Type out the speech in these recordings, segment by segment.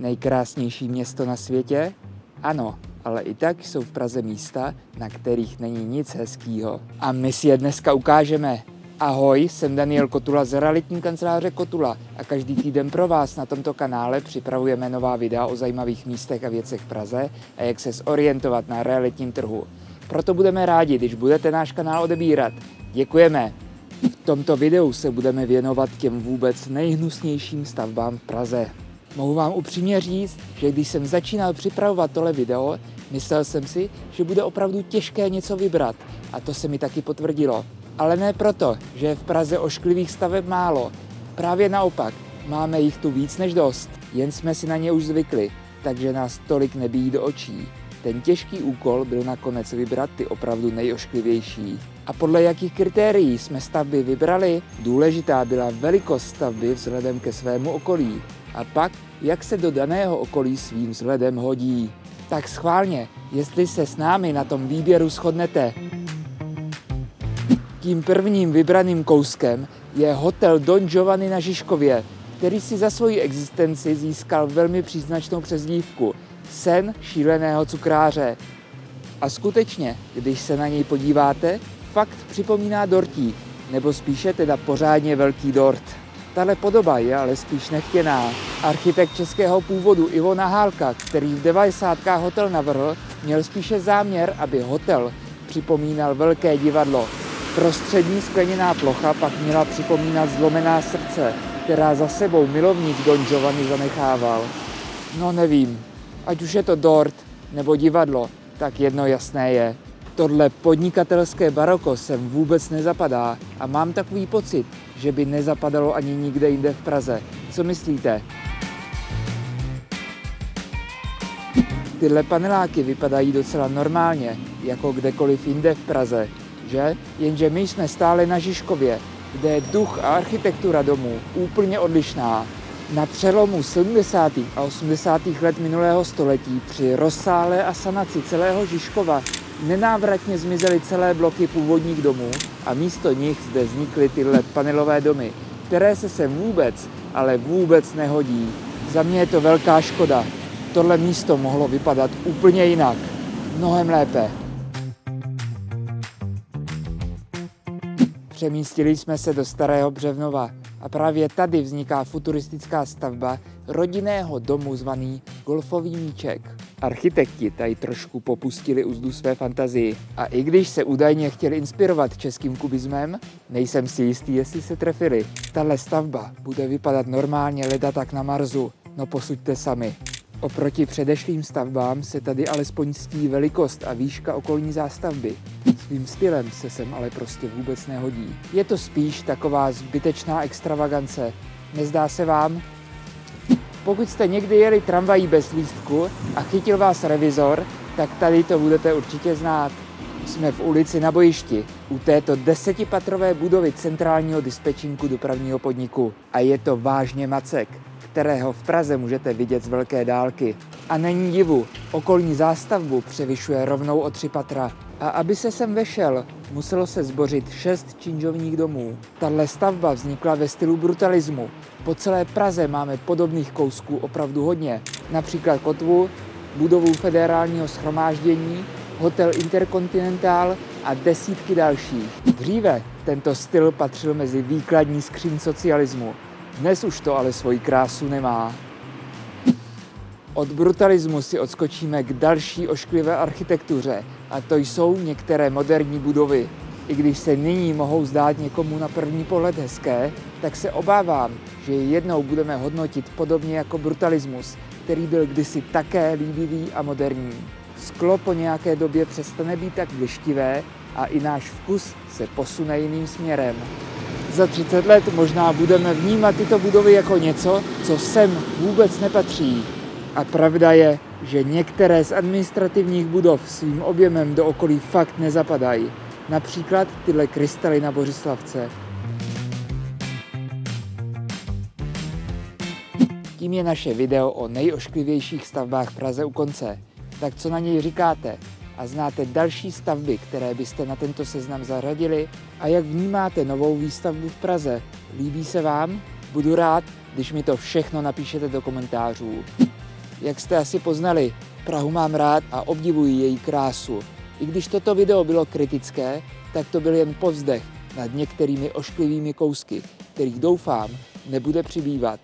Nejkrásnější město na světě? Ano, ale i tak jsou v Praze místa, na kterých není nic hezkýho. A my si je dneska ukážeme. Ahoj, jsem Daniel Kotula z realitní kanceláře Kotula a každý týden pro vás na tomto kanále připravujeme nová videa o zajímavých místech a věcech v Praze a jak se zorientovat na realitním trhu. Proto budeme rádi, když budete náš kanál odebírat. Děkujeme! V tomto videu se budeme věnovat těm vůbec nejhnusnějším stavbám v Praze. Mohu vám upřímně říct, že když jsem začínal připravovat tohle video, myslel jsem si, že bude opravdu těžké něco vybrat a to se mi taky potvrdilo. Ale ne proto, že je v Praze ošklivých staveb málo. Právě naopak, máme jich tu víc než dost. Jen jsme si na ně už zvykli, takže nás tolik nebíjí do očí. Ten těžký úkol byl nakonec vybrat ty opravdu nejošklivější. A podle jakých kritérií jsme stavby vybrali? Důležitá byla velikost stavby vzhledem ke svému okolí. A pak, jak se do daného okolí svým vzhledem hodí. Tak schválně, jestli se s námi na tom výběru shodnete. Tím prvním vybraným kouskem je hotel Don Giovanni na Žižkově, který si za svoji existenci získal velmi příznačnou přezdívku Sen šíleného cukráře. A skutečně, když se na něj podíváte, fakt připomíná dortík, nebo spíše teda pořádně velký dort. Tahle podoba je ale spíš nechtěná. Architekt českého původu Ivo Nahálka, který v 90kách hotel navrhl, měl spíše záměr, aby hotel připomínal velké divadlo. Prostřední skleněná plocha pak měla připomínat zlomená srdce, která za sebou milovník Don Giovanni zanechával. No nevím, ať už je to dort nebo divadlo, tak jedno jasné je. Tohle podnikatelské baroko sem vůbec nezapadá a mám takový pocit, že by nezapadalo ani nikde jinde v Praze. Co myslíte? Tyhle paneláky vypadají docela normálně, jako kdekoliv jinde v Praze, že? Jenže my jsme stále na Žižkově, kde je duch a architektura domů úplně odlišná. Na přelomu 70. a 80. let minulého století při rozsáhlé asanaci celého Žižkova nenávratně zmizely celé bloky původních domů a místo nich zde vznikly tyhle panelové domy, které se sem vůbec, ale vůbec nehodí. Za mě je to velká škoda. Tohle místo mohlo vypadat úplně jinak. Mnohem lépe. Přemístili jsme se do Starého Břevnova a právě tady vzniká futuristická stavba rodinného domu zvaný Golfový míček. Architekti tady trošku popustili uzdu své fantazii a i když se údajně chtěli inspirovat českým kubismem, nejsem si jistý, jestli se trefili. Tahle stavba bude vypadat normálně leda tak na Marsu, no posuďte sami. Oproti předešlým stavbám se tady alespoň ctí velikost a výška okolní zástavby. Svým stylem se sem ale prostě vůbec nehodí. Je to spíš taková zbytečná extravagance. Nezdá se vám? Pokud jste někdy jeli tramvají bez lístku a chytil vás revizor, tak tady to budete určitě znát. Jsme v ulici Na Bojišti, u této 10patrové budovy centrálního dispečinku dopravního podniku. A je to vážně macek, kterého v Praze můžete vidět z velké dálky. A není divu, okolní zástavbu převyšuje rovnou o 3 patra. A aby se sem vešel, muselo se zbořit 6 činžovních domů. Tahle stavba vznikla ve stylu brutalismu. Po celé Praze máme podobných kousků opravdu hodně. Například Kotvu, budovu Federálního shromáždění, hotel Intercontinental a desítky dalších. Dříve tento styl patřil mezi výkladní skříň socialismu. Dnes už to ale svoji krásu nemá. Od brutalismu si odskočíme k další ošklivé architektuře a to jsou některé moderní budovy. I když se nyní mohou zdát někomu na první pohled hezké, tak se obávám, že je jednou budeme hodnotit podobně jako brutalismus, který byl kdysi také líbivý a moderní. Sklo po nějaké době přestane být tak blištivé a i náš vkus se posune jiným směrem. Za 30 let možná budeme vnímat tyto budovy jako něco, co sem vůbec nepatří. A pravda je, že některé z administrativních budov svým objemem do okolí fakt nezapadají. Například tyhle krystaly na Bořislavce. Tím je naše video o nejošklivějších stavbách v Praze u konce. Tak co na něj říkáte? A znáte další stavby, které byste na tento seznam zařadili? A jak vnímáte novou výstavbu v Praze? Líbí se vám? Budu rád, když mi to všechno napíšete do komentářů. Jak jste asi poznali, Prahu mám rád a obdivuji její krásu. I když toto video bylo kritické, tak to byl jen povzdech nad některými ošklivými kousky, kterých doufám nebude přibývat.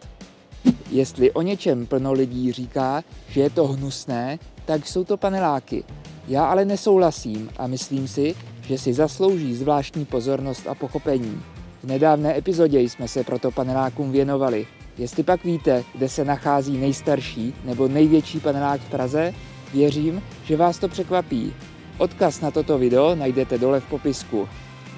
Jestli o něčem plno lidí říká, že je to hnusné, tak jsou to paneláky. Já ale nesouhlasím a myslím si, že si zaslouží zvláštní pozornost a pochopení. V nedávné epizodě jsme se proto panelákům věnovali. Jestli pak víte, kde se nachází nejstarší nebo největší panelák v Praze, věřím, že vás to překvapí. Odkaz na toto video najdete dole v popisku.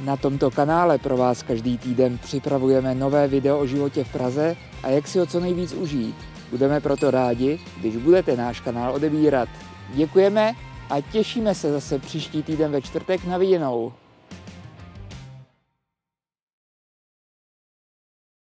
Na tomto kanále pro vás každý týden připravujeme nové video o životě v Praze a jak si ho co nejvíc užít. Budeme proto rádi, když budete náš kanál odebírat. Děkujeme a těšíme se zase příští týden ve čtvrtek na viděnou.